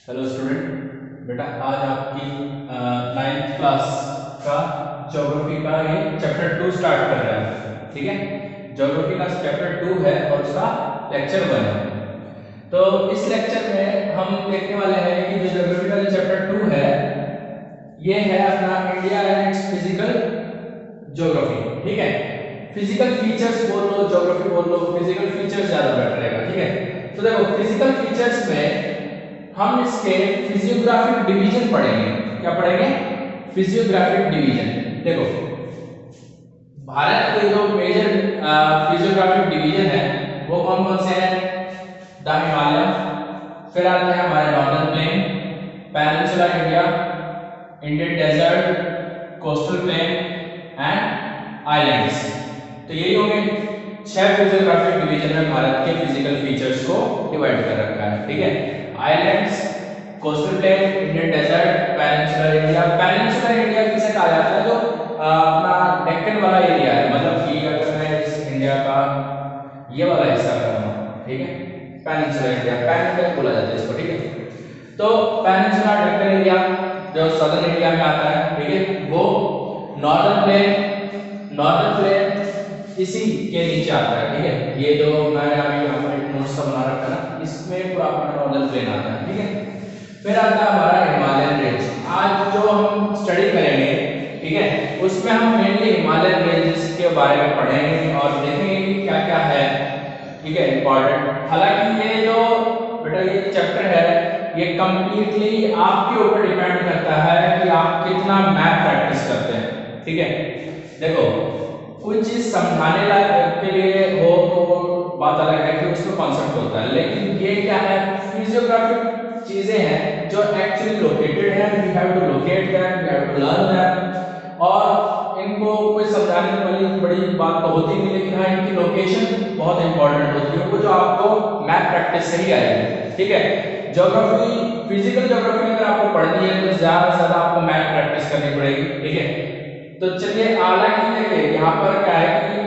Hello student, बेटा आज आपकी 9th क्लास का ज्योग्राफी का ये चैप्टर 2 स्टार्ट कर रहे हैं। ठीक है, ज्योग्राफी का चैप्टर 2 है और उसका लेक्चर 1 है। तो इस लेक्चर में हम देखने वाले हैं कि जो ज्योग्राफी का जो चैप्टर 2 है ये है अपना India and it's physical geography. ठीक है, फिजिकल फीचर्स बोल लो, ज्योग्राफी बोल लो, फिजिकल फीचर्स ज्यादा बेटर रहेगा। ठीक है, तो देखो फिजिकल फीचर्स में हम इसके फिजियोग्राफिक डिवीजन पढ़ेंगे। क्या पढ़ेंगे? Physiographic division. देखो भारत के जो मेजर फिजियोग्राफिक डिवीजन है वो कौन कौन से हैं? द हिमालय, फिर आते हैं हमारे northern plain, peninsula India, Indian desert, coastal plain and islands. तो यही होंगे 6 फिजियोग्राफिक डिवीजन में भारत के फिजिकल फीचर्स को डिवाइड कर रखा है। ठीक है, islands, coastal plain, Indian desert, peninsular India. Peninsular India किसे कहा जाता है? जो अपना डेक्कन वाला एरिया है, मतलब कि अगर मैं इस इंडिया का ये वाला हिस्सा कहूँ, ठीक है, पेनिनसुलर इंडिया, पेनिनसुलर बोला जाता है इसको। ठीक है, तो पेनिनसुला डेक्कन एरिया जो सदर्न इंडिया में आता है, ठीक है, वो नॉर्दर्न प्लेन, नॉर्दर्न प्लेन इसी के नीचे आता है। ठीक है, ये जो मैंने अभी यहाँ पर एक नोट्स बना रखा है ना, इसमें पूरा अपना नॉर्दर्न प्लेन आता है। ठीक है, फिर आता है हमारा हिमालयन रेंज। आज जो हम स्टडी करेंगे, ठीक है, उसमें हम मेनली हिमालयन रेंजेस के बारे में पढ़ेंगे और देखेंगे कि क्या क्या है। ठीक है, इंपॉर्टेंट। हालांकि ये जो बेटा ये चैप्टर है ये कंप्लीटली आपके ऊपर डिपेंड करता है कि आप कितना मैथ प्रैक्टिस करते हैं। ठीक है, देखो कुछ चीज समझाने लायक के लिए हो तो बात अलग है कि उसमें कॉन्सेप्ट होता है, लेकिन ये क्या है, फिजियोग्राफिक चीजें हैं जो एक्चुअली लोकेटेड है। We have to locate them, we have to learn them, और इनको कोई समझाने वाली बड़ी बात तो होती नहीं, लेकिन हाँ इनकी लोकेशन बहुत इंपॉर्टेंट होती है, वो जो आपको मैथ प्रैक्टिस से ही आएगी। ठीक है, ज्योग्राफी, फिजिकल ज्योग्राफी अगर आपको पढ़नी है तो ज्यादा से ज्यादा आपको मैथ प्रैक्टिस करनी पड़ेगी। ठीक है, तो चलिए, हालांकि देखिए यहाँ पर क्या है कि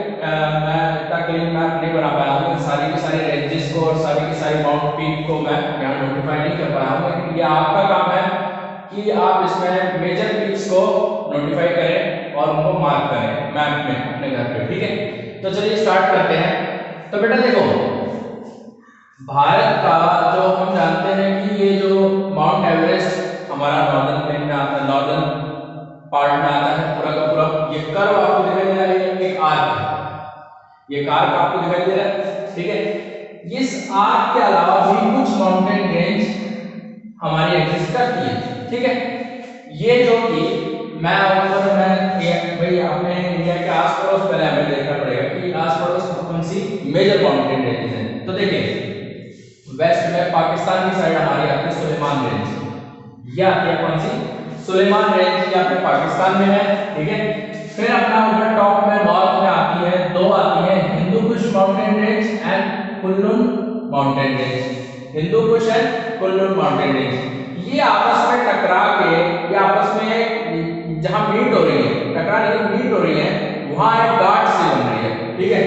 मैं इतना क्लीन मैप नहीं बना पाया हूँ, सारी की सारी रेंजेस को और सारी की सारी माउंट पीक को मैं यहाँ नोटिफाई नहीं कर पाया हूँ, लेकिन ये आपका काम है कि आप इसमें मेजर पीक्स को नोटिफाई करें और उनको मार्क करें मैप में अपने घर पे। ठीक है, तो चलिए स्टार्ट करते हैं। तो बेटा देखो भारत का जो हम जानते हैं कि ये जो माउंट एवरेस्ट हमारा नॉर्दर्न प्लेन में आता है, नॉर्दर्न पार्ट में आता है पूरा का पूरा। ये कर्व आपको दिखाई दे रहा है, एक आर्क है, ये आर्क आपको दिखाई दे रहा है। ठीक है, इस आर्क के अलावा भी कुछ माउंटेन रेंज हमारी एग्जिस्ट करती है। ठीक है, ये जो कि मैं ऊपर मैं भाई अपने इंडिया के आस पड़ोस पहले हमें देखना पड़ेगा कि आस पड़ोस कौन सी मेजर माउंटेन रेंजेस हैं। तो देखिए वेस्ट में पाकिस्तान की साइड हमारी आती है सुलेमान रेंज, ये आती है कौन सी? सुलेमान रेंज, ये अपने पाकिस्तान में है। ठीक है, फिर अपना ऊपर टॉप में नॉर्थ में आती है, दो आती है, Hindu Kush mountain range and Kullu mountain range. Hindu Kush and Kullu mountain range, ये आपस में टकरा के, ये आपस में जहां मीट हो रही है, टकरा नहीं मीट हो रही है, वहां एक घाट सी बन रही है। ठीक है,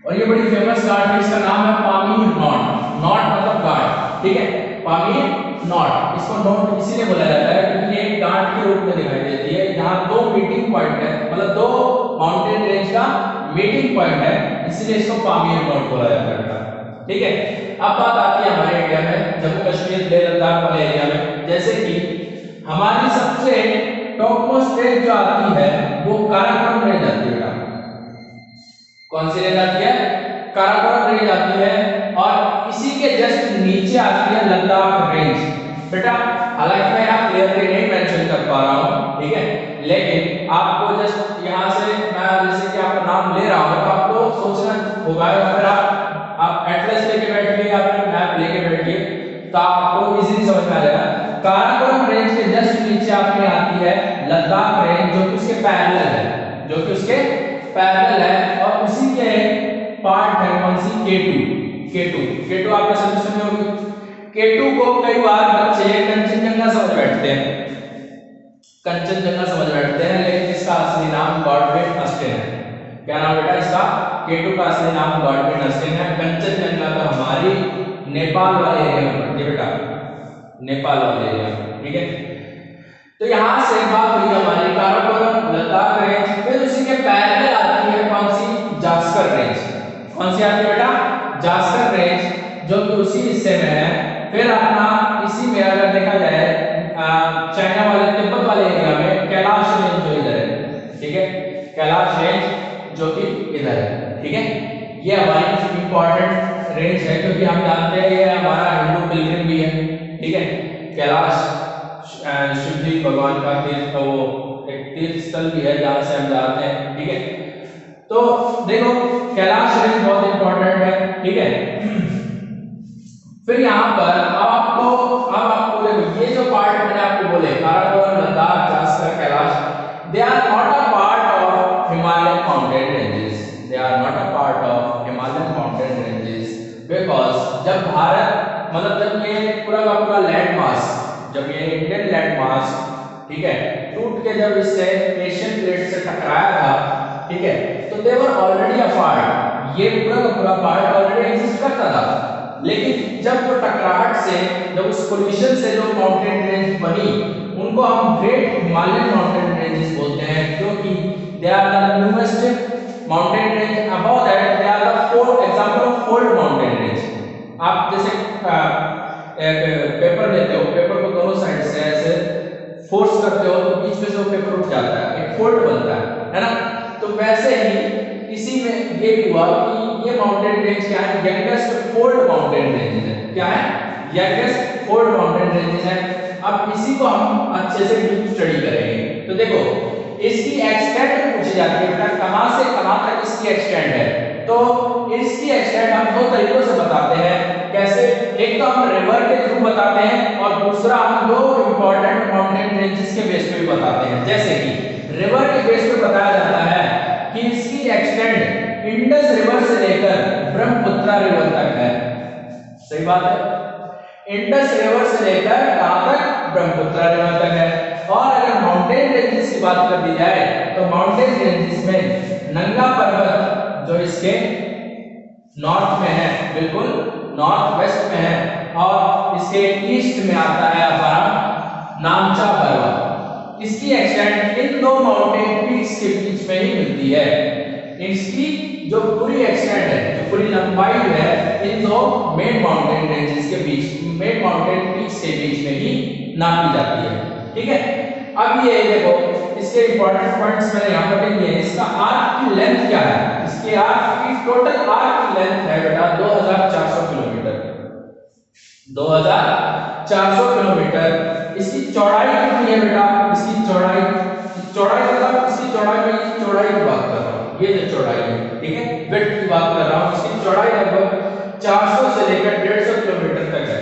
और ये बड़ी फेमस घाट है, इसका नाम है पामीर नॉट। नॉट मतलब घाट। ठीक है, पामीर नॉट, इसको नॉट इसीलिए बोला जाता है क्योंकि ये एक गांठ के रूप में दिखाई देती है। यहाँ दो मीटिंग पॉइंट है, मतलब दो माउंटेन रेंज का मीटिंग पॉइंट है, इसलिए इसको पामीर नॉट बोला जाता है। ठीक है, अब बात आती है हमारे इंडिया में जम्मू कश्मीर लेह लद्दाख वाले एरिया में। जैसे कि हमारी सबसे टॉप मोस्ट रेंज जो आती है वो काराकोरम रेंज आती है। कौन सी रेंज आती है? काराकोरम रेंज आती है, और इसी के जस्ट नीचे आती है लद्दाख रेंज। बेटा हालांकि मैं यहाँ क्लियरली नहीं मेंशन कर पा रहा हूँ, ठीक है, लेकिन आपको जस्ट यहाँ से मैं जैसे कि आपका नाम ले रहा हूँ तो आपको सोचना होगा, अगर आप एटलस लेके बैठिए या फिर मैप लेके बैठिए तो आपको इजीली समझ में आ जाएगा। काराकोरम रेंज के जस्ट नीचे आपके आती है लद्दाख रेंज, जो कि उसके पैरेलल है, जो कि उसके पैरेलल है, और उसी के पार्ट है कौन सी? K2 आपने सभी सुनी होगी। K2 को कई बार बच्चे कंचनजंगा समझ बैठते हैं, कंचनजंगा समझ बैठते हैं, लेकिन इसका असली नाम गॉडवेट अस्टेन है। क्या नाम बेटा इसका? K2 का असली नाम गॉडवेट अस्टेन है। कंचनजंगा तो हमारी नेपाल वाले एरिया में पड़ती है बेटा, नेपाल वाले एरिया में, ठीक है। तो यहाँ से बात हुई हमारी काराकोरम लद्दाख रेंज, फिर उसी के पैरेलल आती है कौन सी, जास्कर रेंज। कौन सी आती है बेटा, जास्कर रेंज, जो कि उसी हिस्से में है। फिर अपना इसी में अगर देखा जाए चाइना वाले तिब्बत वाले एरिया में कैलाश रेंज जो इधर है, ठीक है, कैलाश रेंज जो कि इधर है, ठीक है। ये हमारी इंपॉर्टेंट रेंज है क्योंकि हम जानते हैं ये हमारा हिंदू पिलग्रिम भी है, ठीक है। कैलाश शिव जी भगवान का तीर्थ, वो एक तीर्थ स्थल भी है जहां से हम जाते हैं, ठीक है। तो देखो कैलाश रेंज बहुत इंपॉर्टेंट है, ठीक है। फिर यहाँ पर अब आपको देखो ये जो पार्ट मैंने आपको बोले Karakoram Ladakh Zanskar Kailash, they are not a part of Himalayan mountain ranges, they are not a part of Himalayan mountain ranges, because जब भारत मतलब जब ये पूरा का पूरा लैंड मास, जब ये इंडियन लैंड मास, ठीक है, टूट के जब इससे एशियन प्लेट से टकराया था, ठीक है, तो दे वर ऑलरेडी अ पार्ट, ये पूरा का पूरा पार्ट ऑलरेडी एग्जिस्ट करता था। लेकिन जब वो टकराहट से, जब उस कोलिशन से जो माउंटेन रेंज बनी, उनको हम ग्रेट हिमालयन माउंटेन रेंजेस बोलते हैं, क्योंकि they are the newest mountain range, above that they are the four example of fold mountain range. आप जैसे एक पेपर लेते हो, पेपर को दोनों साइड से ऐसे फोर्स करते हो तो बीच में से वो पेपर उठ जाता है, एक फोल्ड बनता है ना। तो वैसे ही इसी में ये हुआ कि ये माउंटेन रेंज क्या है, यंगेस्ट फोल्ड माउंटेन रेंज है। क्या है, यंगेस्ट फोल्ड माउंटेन रेंज है। अब इसी को हम अच्छे से डीप स्टडी करेंगे। तो देखो इसकी एक्सटेंट पूछी जाती है बेटा, कहां से कहां तक इसकी एक्सटेंट है। तो इसकी एक्सटेंट हम दो तरीकों से बताते हैं। कैसे, एक तो हम रिवर के थ्रू बताते हैं और दूसरा हम दो इंपॉर्टेंट माउंटेन रेंजेस के बेस पे भी बताते हैं। जैसे कि रिवर के बेस पे बताया जाता है कि इसकी एक्सटेंट इंडस रिवर से लेकर ब्रह्मपुत्र रिवर तक है। सही बात है, इंडस रिवर से लेकर कहां तक, ब्रह्मपुत्र रिवर तक है। और अगर माउंटेन रेंजेस की बात कर दी जाए तो माउंटेन रेंजेस में नंगा पर्वत जो इसके नॉर्थ में है, बिल्कुल नॉर्थ वेस्ट में है, और इसके ईस्ट में आता है हमारा नामचा पर्वत। इसकी एक्सटेंट इन दो माउंटेन पीक्स के बीच में ही मिलती है। इसकी जो पूरी एक्सटेंट है, जो पूरी लंबाई है, इन दो मेन माउंटेन रेंजेस के बीच, मेन माउंटेन पीक्स के बीच में ही नापी जाती है, ठीक है। अब ये देखो इसके इंपॉर्टेंट पॉइंट्स मैंने यहां पर लिखे हैं। इसका आर्क की लेंथ क्या है, इसके आर्क की टोटल आर्क की लेंथ है बेटा 2400 किलोमीटर, 2400 किलोमीटर। इसकी चौड़ाई कितनी है बेटा, इसकी चौड़ाई मतलब इसकी चौड़ाई में इस चौड़ाई की बात कर रहा हूं, ये जो चौड़ाई है, ठीक है, विड्थ की बात कर रहा हूं। इसकी चौड़ाई लगभग 400 से लेकर 150 किलोमीटर तक है,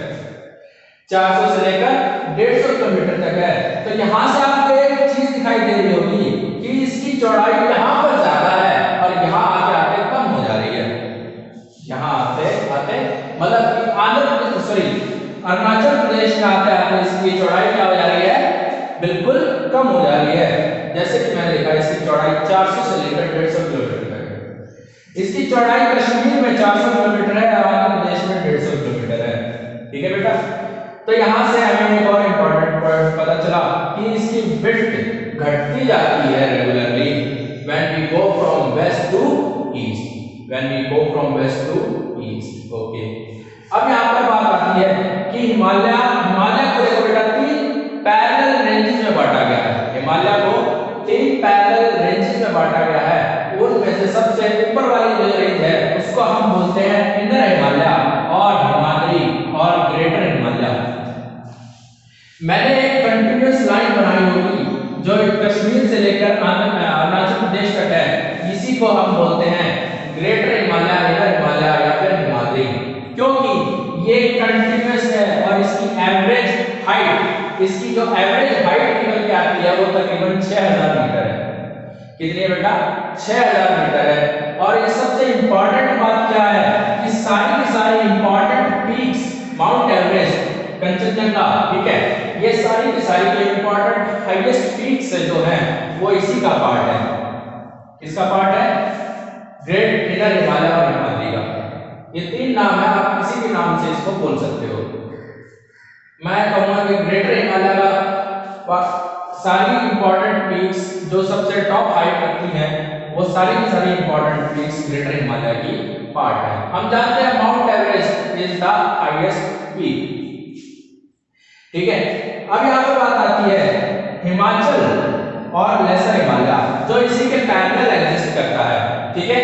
400 से लेकर 150 किलोमीटर तक है। तो यहां से आपको एक चीज दिखाई दे रही होगी कि इसकी चौड़ाई यहां पर ज्यादा है और यहां आते आते कम हो जा रही है। यहां आते आते मतलब अरुणाचल प्रदेश में आते आते इसकी चौड़ाई क्या हो जा रही है, बिल्कुल कम हो जा रही है। जैसे कि मैंने देखा इसकी चौड़ाई 400 से लेकर 150 किलोमीटर तक है। इसकी चौड़ाई कश्मीर में 400 किलोमीटर है और आंध्र प्रदेश में 150 किलोमीटर है, ठीक है बेटा। तो यहां से हमें एक और इंपॉर्टेंट पॉइंट पता चला कि इसकी विड्थ घटती जाती है regularly when we go from west to east, when we go from west to east. Okay, अब यहां पर बात आती है कि हिमालय को देखो बेटा 3 पैरेलल रेंजेस में बांटा गया है। हिमालय को 3 पैरेलल रेंजेस में बांटा गया है। उनमें से सबसे ऊपर वाली जो रेंज है उसको हम बोलते हैं इनर हिमालय और हिमाद्री और ग्रेटर हिमालय। मैंने एक कंटीन्यूअस लाइन बनाई होगी जो कश्मीर से लेकर अरुणाचल प्रदेश तक है, इसी को हम बोलते हैं ग्रेटर हिमालय, इनर हिमालय या फिर हिमाद्री, क्योंकि ये कंटीन्यूअस है और इसकी एवरेज हाइट, इसकी जो एवरेज हाइट निकल के आती है वो तकरीबन 6000 मीटर है। कितनी है बेटा, 6000 मीटर है। और ये सबसे इंपॉर्टेंट बात क्या है कि सारी की सारी important peaks, mount Everest, Kanchenjunga, ठीक है, ये सारी की सारी जो इंपॉर्टेंट हाईएस्ट पीक्स जो हैं वो इसी का पार्ट है। किसका पार्ट है, ग्रेट इनर हिमालय और हिमाद्री का। ये 3 नाम है, आप किसी भी नाम से इसको बोल सकते हो। मैं कहूँगा कि ग्रेटर हिमालय का सारी इंपॉर्टेंट पीक्स जो सबसे टॉप हाइट रखती हैं वो सारी की सारी इंपॉर्टेंट पीक्स ग्रेटर हिमालय की पार्ट है। हम जानते हैं mount Everest is the highest peak. ठीक है, अब यहाँ पर बात आती है हिमाचल और लेसर हिमालय जो इसी के पैरेलल एग्जिस्ट करता है। ठीक है,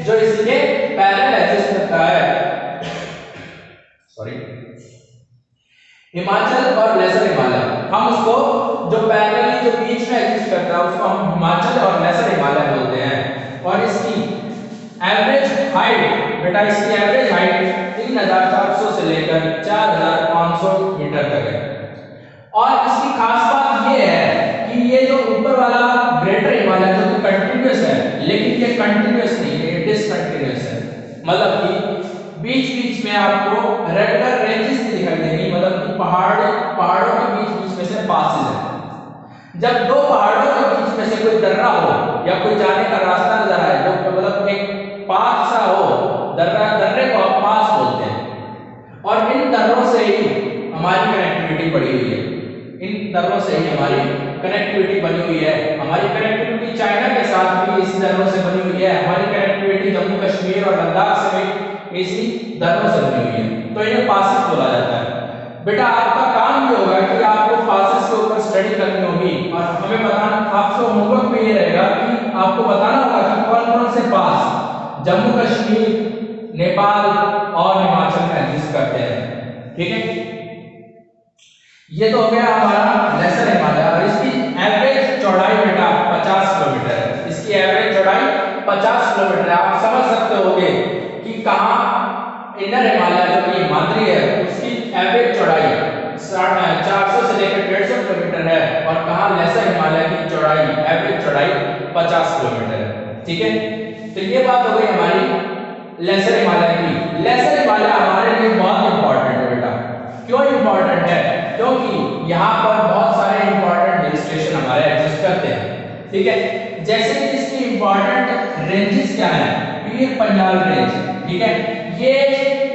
जो इसी के पैरेलल एग्जिस्ट करता है, सॉरी, हिमाचल और लेसर हिमालय, हम उसको जो पैरेलली जो बीच में एग्जिस्ट करता है उसको हम हिमाचल और लेसर हिमालय बोलते हैं। और इसकी एवरेज हाइट, बेटा इसकी एवरेज हाइट 3400 से लेकर 4500 मीटर तक है। और इसकी खास बात ये है कि ये जो ऊपर वाला ग्रेटर हिमालय जो कि कंटिन्यूअस है, लेकिन ये कंटिन्यूअस नहीं है, ये डिसकंटिन्यूअस है। मतलब कि बीच बीच में आपको रेगुलर रेंजेस दिखाई देंगी, मतलब कि पहाड़ों के बीच बीच में से पासेस है। जब दो पहाड़ों के बीच में से कोई दर्रा हो या कोई जाने का रास्ता नजर आए, जो मतलब एक पास सा हो, दर्रे को आप पास बोलते हैं। और इन दर्रों से ही हमारी कनेक्टिविटी बढ़ी हुई है, इन दर्रों से ही हमारी कनेक्टिविटी बनी हुई है। हमारी कनेक्टिविटी चाइना के साथ भी इसी दर्रों से बनी हुई है। हमारी कनेक्टिविटी जम्मू कश्मीर और लद्दाख से भी इसी दर्रों से बनी हुई है, तो इन्हें पासेस बोला जाता है। बेटा आपका काम ये होगा कि आपको पासेस के ऊपर स्टडी करनी होगी और हमें बताना, आपका होमवर्क में ये रहेगा कि आपको बताना होगा कि कौन कौन से पास जम्मू कश्मीर, नेपाल और हिमाचल में एग्जिस्ट करते हैं। ठीक है, ये तो हो गया हमारा लेसर हिमालय। और इसकी एवरेज चौड़ाई बेटा 50 किलोमीटर है। इसकी एवरेज चौड़ाई 50 किलोमीटर है। आप समझ सकते होगे कि कहाँ इनर हिमालय जो कि हिमाद्री है उसकी एवरेज चौड़ाई 400 से लेकर 150 किलोमीटर है, और कहाँ लेसर हिमालय की चौड़ाई एवरेज चौड़ाई 50 किलोमीटर है। ठीक है, तो ये बात हो गई हमारी लेसर हिमालय की। लेसर हिमालय हमारे लिए बहुत इंपॉर्टेंट है बेटा। क्यों इंपॉर्टेंट है? क्योंकि यहाँ पर बहुत सारे इंपॉर्टेंट हिल स्टेशन हमारे एग्जिस्ट करते हैं। ठीक है, जैसे कि इसकी इंपॉर्टेंट रेंजेस क्या है, पीर पंजाल रेंज। ठीक है, ये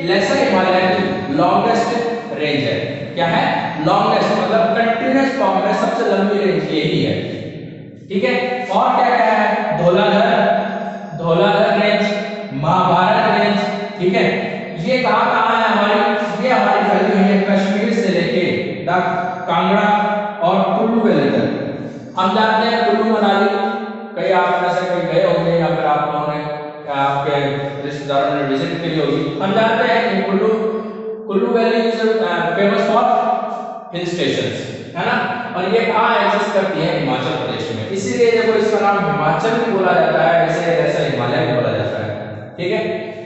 लेसर हिमालय की लॉन्गेस्ट रेंज है। क्या है? लॉन्गेस्ट, मतलब कंटिन्यूअस फॉर्म में सबसे लंबी रेंज यही है। ठीक है, और क्या क्या है? Dhauladhar range, Mahabharat range. ठीक है, ये कहाँ है हमारी? ये हमारी फैली हुई है कश्मीर से लेके कांगड़ा और कुल्लू वैली तक। हम जानते हैं कुल्लू मनाली, कई आप में से कई गए होंगे या फिर आप लोगों ने आपके रिश्तेदारों ने विजिट की होगी। हम जानते हैं कि Kullu valley is famous for hill stations, है ना। और ये कहाँ एग्जिस्ट करती है? हिमाचल प्रदेश में। इसीलिए देखो इसका नाम हिमाचल भी बोला जाता है, वैसे ऐसा हिमालय भी बोला जाता है। ठीक है,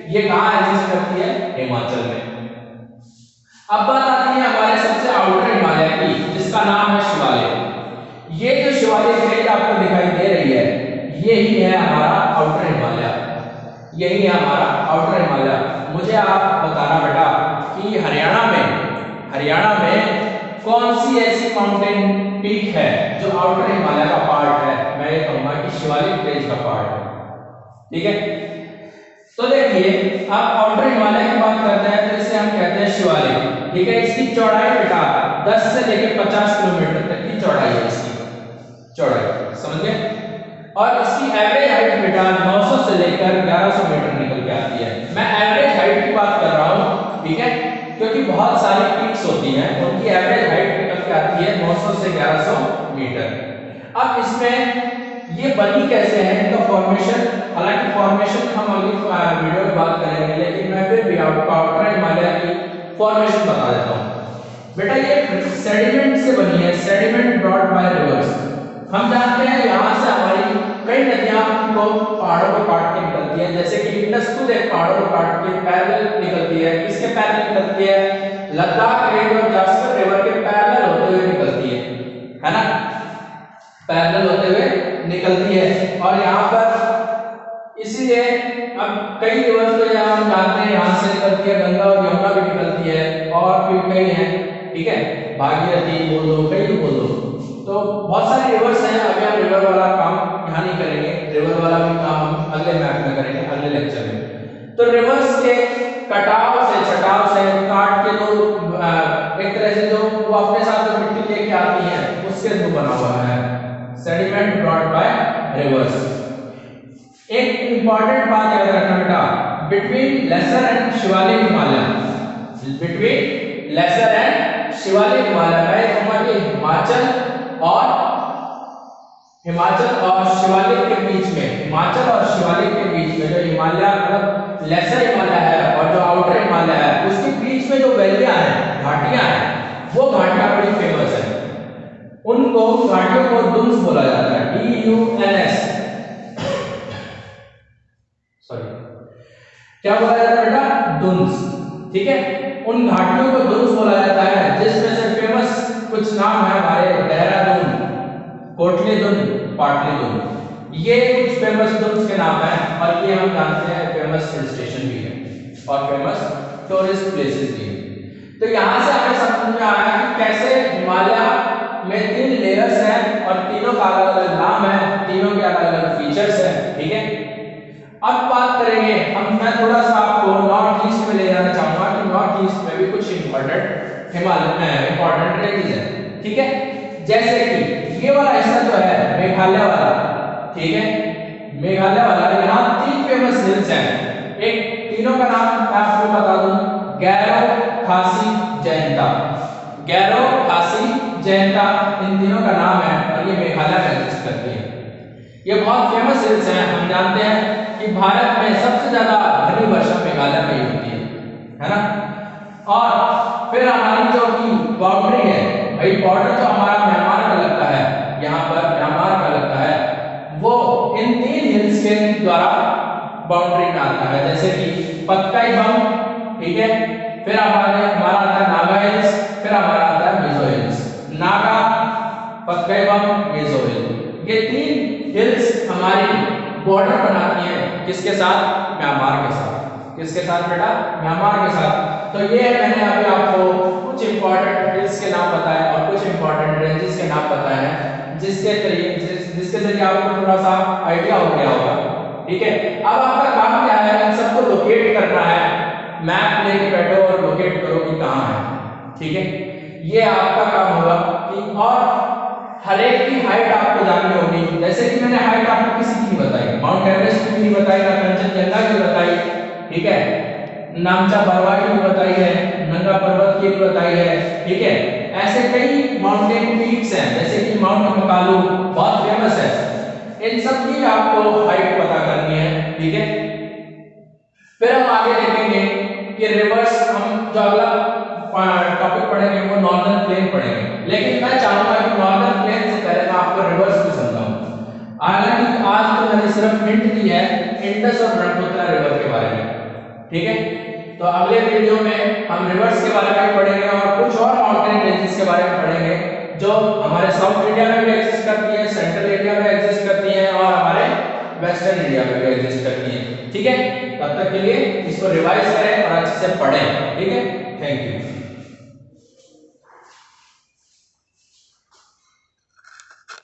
ये कहाँ एग्जिस्ट करती है? हिमाचल में। अब बात आती है हमारे सबसे आउटर हिमालय की, जिसका नाम है शिवालिक। ये जो शिवालिक रेंज आपको दिखाई दे रही है, यही है हमारा आउटर हिमालय, यही है हमारा आउटर हिमालय। मुझे आप बताना बेटा कि हरियाणा में कौन सी ऐसी माउंटेन पीक है जो आउटर हिमालय का पार्ट है? मैं ये कहूंगा कि शिवालिक रेंज का पार्ट है। ठीक है, तो देखिए आप आउटर हिमालय की बात करते हैं तो इसे हम कहते हैं शिवालिक। ठीक है, इसकी चौड़ाई बेटा 10 से लेकर 50 किलोमीटर तक की चौड़ाई है, इसकी चौड़ाई, समझ गए। और इसकी एवरेज हाइट बेटा 900 से लेकर 1100 मीटर निकल के आती है। मैं एवरेज हाइट की बात कर रहा हूँ, ठीक है, क्योंकि बहुत सारी पीक्स होती हैं, उनकी एवरेज हाइट निकल के आती है 900 से 1100 मीटर। अब इसमें ये बनी कैसे है, इनका फॉर्मेशन, हालांकि फॉर्मेशन हम अगली वीडियो में बात करेंगे, लेकिन मैं फिर भी आपको आउटर हिमालय की फॉर्मेशन बता देता हूँ। बेटा ये सेडिमेंट से बनी है, सेडिमेंट ब्रॉट बाय रिवर्स। हम जानते हैं यहाँ से हमारी कई नदियां को पहाड़ों को काट के निकलती हैं, जैसे कि इंडस खुद एक पहाड़ों को काट के पैरेलल निकलती है। किसके पैरेलल निकलती है? लद्दाख रेंज और जास्कर रिवर के पैरेलल होते हुए निकलती है ना, पैरेलल होते हुए निकलती है। और यहाँ पर इसीलिए अब कई रिवर तो यहाँ हम जानते हैं यहाँ से निकलती है, गंगा और यमुना भी निकलती है, और भी कई हैं। ठीक है, भागीरथी बोल दो, कई बोल दो, तो बहुत सारे रिवर्स हैं। अभी हम रिवर वाला काम यहाँ नहीं करेंगे, रिवर वाला भी काम हम अगले मैप में करेंगे, अगले लेक्चर में। तो रिवर्स के कटाव से, छटाव से, काट के, तो एक तरह से जो उसके थ्रू बना हुआ है, सेडिमेंट ब्रॉट बाय रिवर्स। एक इंपॉर्टेंट बात याद रखना बेटा, between lesser and Shivalik Himalaya, between lesser and Shivalik Himalaya में हिमाचल और शिवालिक के बीच में, हिमाचल और शिवालिक के बीच में जो हिमालय मतलब लेसर हिमालय है और जो आउटर हिमालय है उसके बीच में जो वैलियां हैं, घाटियां हैं, वो घाटियां बड़ी फेमस है। उनको घाटियों को दुन्स बोला जाता है, DUNS, सॉरी क्या बोला जाता है बेटा, दुन्स, ठीक है। उन घाटियों को दुन्स बोला जाता है, जिसमें से फेमस कुछ नाम है हमारे, देहरादून, कोटली दुन, पाटली दुन, ये कुछ फेमस दुन्स के नाम है और ये हम जानते हैं फेमस हिल स्टेशन भी है और फेमस टूरिस्ट प्लेसेस भी है। तो यहाँ से हमें समझ में आया कि कैसे हिमालय में 3 लेयर्स हैं और तीनों का अलग अलग नाम है, तीनों के अलग अलग फीचर्स हैं, ठीक है। अब बात करेंगे मैं थोड़ा सा आपको नॉर्थ ईस्ट में ले जाना चाहूंगा कि नॉर्थ ईस्ट में भी कुछ इंपॉर्टेंट हिमालय में इंपॉर्टेंट रेंजेस है, ठीक है। जैसे कि ये वाला हिस्सा जो है मेघालय वाला, ठीक है, मेघालय वाला, यहाँ 3 फेमस हिल्स हैं। एक तीनों का नाम मैं आपको बता दूं, गैरो, खासी, जयंता, गैरो, खासी, जयंता, इन तीनों का नाम है और ये मेघालय में एग्जिस्ट करती है। ये बहुत फेमस हिल्स हैं। हम जानते हैं कि भारत में सबसे ज्यादा घनी वर्षा मेघालय में ही होती है ना। और फिर हमारी जो की बाउंड्री है भाई, बॉर्डर जो हमारा म्यांमार का लगता है, यहाँ पर म्यांमार का लगता है, वो इन 3 हिल्स के द्वारा बाउंड्री में आता है। जैसे कि पतकाई बम, ठीक है, फिर हमारा आता है नागा हिल्स, फिर हमारा आता है मिजो हिल्स। नागा, पतकाई बम, मिजो हिल, ये 3 हिल्स हमारी बॉर्डर बनाती हैं किसके साथ, म्यांमार के साथ। किसके साथ बेटा, म्यांमार के साथ। तो ये मैंने अभी आपको कुछ इंपॉर्टेंट हिल्स के नाम बताए और कुछ इंपॉर्टेंट रेंजेस के नाम बताए हैं, जिसके जरिए आपको थोड़ा सा आइडिया हो गया होगा, ठीक है। अब आपका काम क्या है, इन सबको लोकेट करना है, मैप लेके बैठो और लोकेट करो कि कहाँ है, ठीक है। ये आपका काम होगा कि और हर एक की हाइट आपको जाननी होगी। जैसे कि मैंने हाइट आपको किसी की नहीं बताई, माउंट एवरेस्ट की नहीं बताई, ना कंचनजंगा की बताई, ठीक है, नामचा बरवाई की बताई है, नंगा पर्वत की भी बताई है, ठीक है। ऐसे कई माउंटेन पीक्स हैं, जैसे कि माउंट मकालू बहुत फेमस है, इन सब की आपको हाइट पता करनी है, ठीक है। फिर हम आगे देखेंगे कि रिवर्स, हम जो अगला टॉपिक पढ़ेंगे वो नॉर्दर्न प्लेन पढ़ेंगे, लेकिन मैं चाहूंगा कि नॉर्दर्न प्लेन से पहले मैं आपको रिवर्स भी समझाऊं। हालांकि आज तो मैंने सिर्फ हिंट दी है इंडस और ब्रह्मपुत्र रिवर के बारे में, ठीक है। तो अगले वीडियो में हम रिवर्स के बारे में पढ़ेंगे और कुछ और माउंटेन रेंजेस के बारे में पढ़ेंगे जो हमारे साउथ इंडिया में भी एग्जिस्ट करती है, सेंट्रल इंडिया में एग्जिस्ट करती है और हमारे वेस्टर्न इंडिया में भी एग्जिस्ट करती है, ठीक है। तब तक के लिए इसको रिवाइज करें और अच्छे से पढ़ें, ठीक है। Thank you.